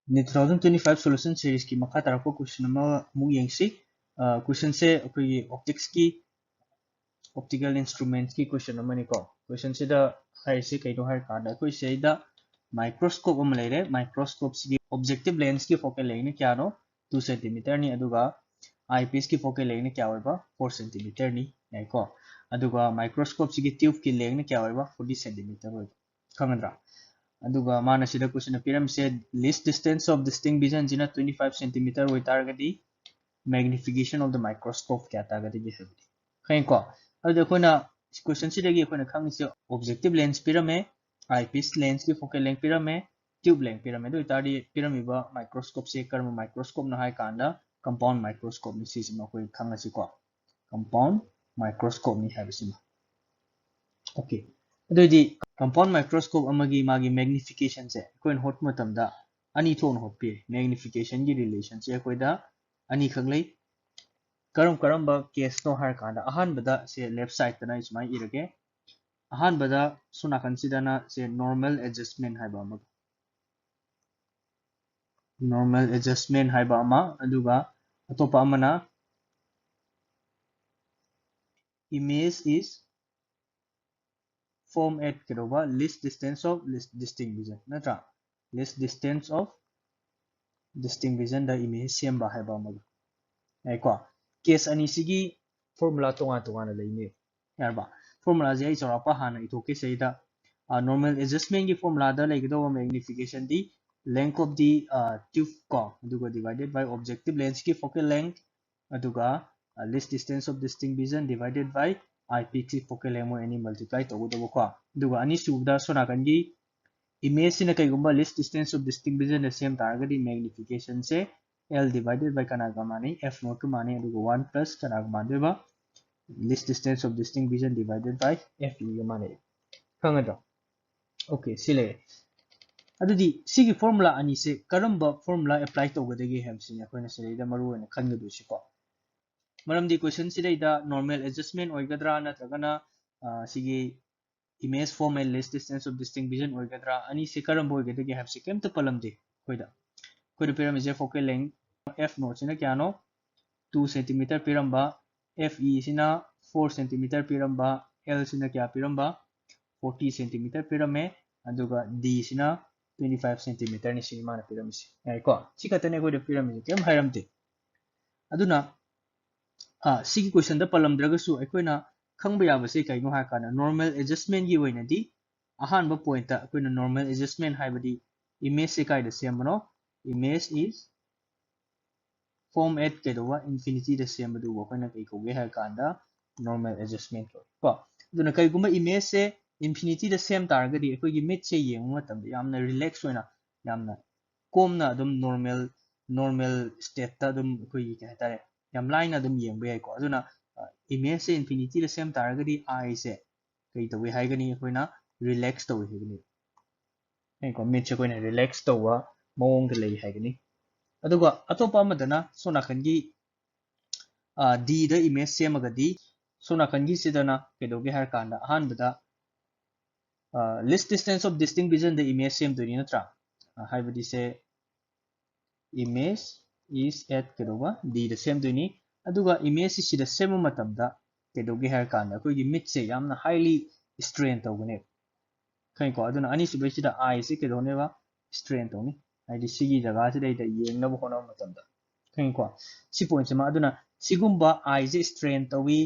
NEET 2025 solution series की मखा तरफ question मु यंगसी question से कोई optics की optical instruments की question मनी को question से दा हाई से कई तो हाई कार्ड कोई से दा microscope हम ले रहे microscope की objective lens की focal length क्या नो 2 cm नी अदुगा eyepiece की focal length क्या होगा 4 cm नी नहीं को अदुगा microscope की tube की length क्या होगा 40 cm होगा खमंद्रा अदुगा माना सिदा क्वेश्चन पिरम से least distance of distinct vision Jinnah 25 cm होई तारगदी magnification of the microscope क्या तारगदी जे हबदी खै को अदु कोना क्वेश्चन सिदगी कोना खंग से objective lens पिरम है eyepiece lens की focal length पिरम है tube length पिरम है दो तारदी पिरम इबा microscope से कर्म microscope ना हाय कांदा compound microscope नि सिसिमा कोई खंग असि को compound microscope नि हाबसिमा okay अदुदी compound microscope amagi magi magnification se koin hot matam da ani thon hot pe magnification gi relation se koi da ani khanglei karam ba case no har kanda ahan bada se left side na is mai irage ahan bada suna consider na se normal adjustment hai ba ma normal adjustment hai ba ma aduga atopa amana image is form at kedoba least distance of least distinct vision natra least distance of distinct vision da image same ba hai ba ma ai ko case ani sigi formula tonga lei ne yar ba formula je ai chora pa hana itoke seida normal adjustment ki formula da lei do magnification di length of the tube ko aduga divided by objective lens ki focal length aduga least distance of distinct vision divided by eyepiece ki focal length mo any multiply to do ko aduga ani subda sona kan gi image sina kai gumba least distance of distinct vision the same target magnification se L divided by kanaga mani F naught to mani aduga 1 plus kanaga mani ba least distance of distinct vision divided by F e mani kangada okay sile adudi sigi formula ani se karamba formula apply to gadagi have sin akoina sile da maru na khangadu si ko maram di question sile da normal adjustment oigadra na tagana sigi image form and least distance of distinct vision oigadra ani se karamba oigadagi have se kem to palamde koida कोई pyramid je focal length f naught sina kya no 2 cm piramba fe sina 4 cm piramba l sina kya piramba 40 cm pirame aduga d sina 25 cm ni sini mana piramisi ai ko sikatane ko de pyramid kem hairamte aduna sigi question da palamdraga su aikoina khangba yaba se kaino ha kana normal adjustment gi hoina di ahan ba point ta aikoina normal adjustment haibadi image se kai da sembano image is form at kedowa infinity the same adu aikoina kai ko ge ha kanda normal adjustment ko aduna kai gumba image se infinity the same targa di akoi gi mid se yengu matam yamna relax hoina yamna komna adum normal state ta adum akoi gi ka tare yam line adum yengba yai ko aduna image se infinity the same targa di I se kai to we hai gani akoina relax to we gani ai ko mid se koina relax to wa mong de lei hai gani aduga atopa amadana sona khangi d the image semagadi sona khangi sidana kedoge har kanda ahan bada least distance of distinct vision the image same to ni natra haibadi se image is at kedoga d the same to ni aduga image is the same matamda kedoge har kanda ko gi mid se yamna highly strain to gane kai ko aduna ani sibai sida I se kedone ba strain to ni haidi sigi jaga se dai da yengna bo kono matamda kai ko si point ma aduna sigumba I je strain to wi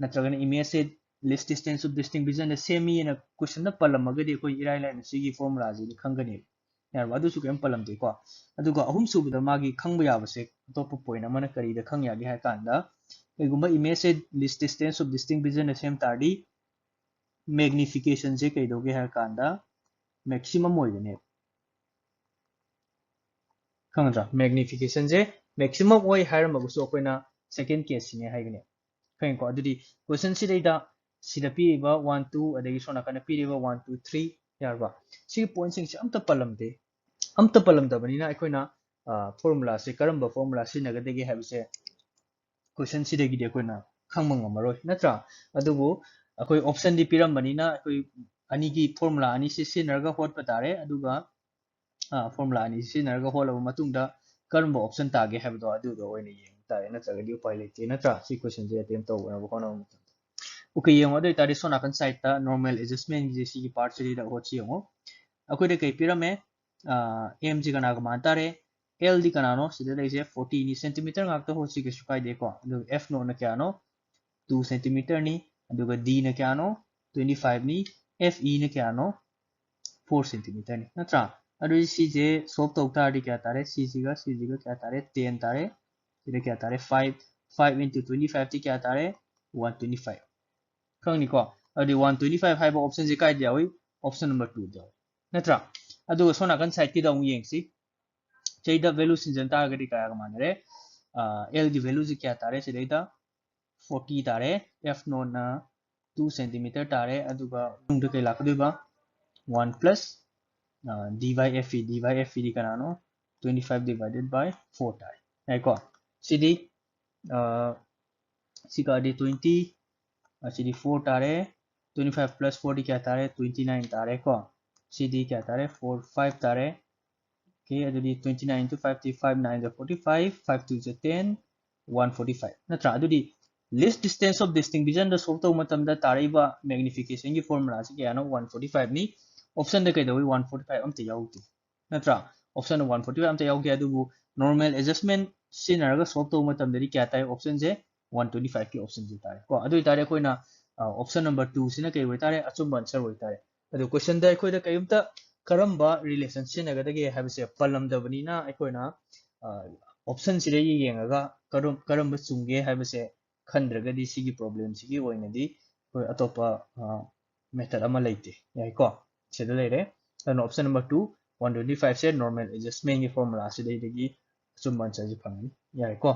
natragana image se least distance of distinct vision the same in a question na palamagadi ko irai line sigi formula ji khangani yar adu su kem palam de ko aduga ahum su da magi khangba ya base top point amana kari da khang ya gi ha kanda egumba image se least distance of distinct vision the same tardi magnification je kai doge ha kanda maximum oigane khangdra magnification je maximum oi har magu so koina second case ne haigane khain ko adudi question si da sida pi ba 1 2 adagi sona kana pi ba 1 2 3 yarba si point sing amta palam da bani na aikoina formula se karamba formula si nagadegi have se question si degi de koina khangmang amaroi natra adubu akoi option di piram bani na akoi ani gi formula ani si sinarga hot patare aduga formula ani sinarga holaba matungda karamba option tage habdo adu do oina yeng tare na chaga di upai lete na tra si question je attempt to na kono okay yeng adu tare sona kan side ta normal adjustment je si part se da hochi yeng akoi de kai pirame m ji kana ga mantare l di kana no sida dai je 40 ni centimeter ngak to hochi ke sukai de ko adu f no na kya no 2 centimeter ni adu ga d na kya no 25 ni fe na kya no 4 centimeter ni na tra adu si je solve to ta di kya tare c ga kya tare 10 tare sida kya tare 5 into 25 ti kya tare 125 khang ni ko adu 125 hai ba option je kai dia oi option number 2 dia natra adu sona kan side ki da mu yeng si chei da value sin jan ta ga di kaya ga manare l di value je kya tare sida da 40 tare f no na 2 centimeter tare adu ga ung de kai la ka ba 1 plus dy fe di kana no 25 divided by 4 tare ai ko cd sika di 20 cd 4 tare 25 plus 40 kya tare 29 tare ko cd kya tare 4 5 tare okay adu di 29 into 55 9 is 45 5 2 is 10 145 natra adu di least distance of distinct vision the solve to matam da tare ba magnification ki formula si kya no 145 ni option da kai da 145 am te yauti natra option 145 am te yauti adu normal adjustment sinaraga solve to matam da kya tai option je 125 ki option je tare ko adu tare koi na option number 2 sina kai wai tare achumba answer wai tare adu question da koi da kayumta karamba relation sinaga da ge have se palam da bani na koi na option sire yengaga karamba chungge have se khandraga di sigi problem sigi oina di koi atopa method ama leite yai ko cheda leire and option number 2 125 se normal adjustment ki formula sire gi achumba answer ji phangani yai ko